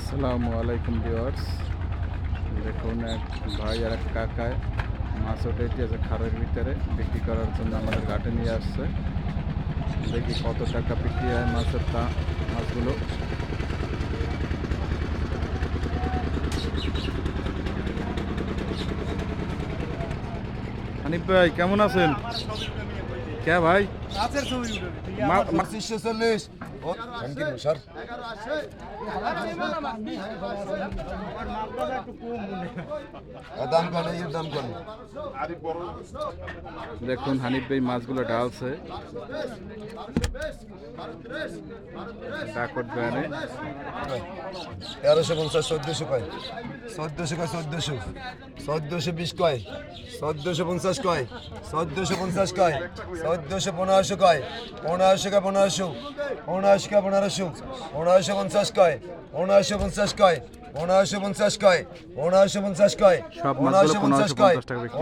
আসসালামু আলাইকুম ভিউয়ার্স। দেখুন এক ভাই আর এক কাকায় মাছ উঠেছে খালের ভিতরে বিক্রি করার জন্য আমাদের ঘাটে নিয়ে আসছে। দেখি কত টাকা বিক্রি হয় মাছগুলো। হানিফ ভাই কেমন আছেন? কে ভাই? পঁচিশশো চল্লিশ স্যার দাম কেন এর দাম কেন? দেখুন হানিফ ভাই মাছগুলো ঢালছে ডাকট ভ্যানে। 1350 1400 কয় 1400 কয় 1400 1420 কয় 1450 কয় 1450 কয় 1415 কয় 1500 কয় 1500 1500 কয় 1500 1550 কয় 1550 কয় 1550 কয় 1550 কয় সব মাছগুলো 1550 টাকা বিক্রি।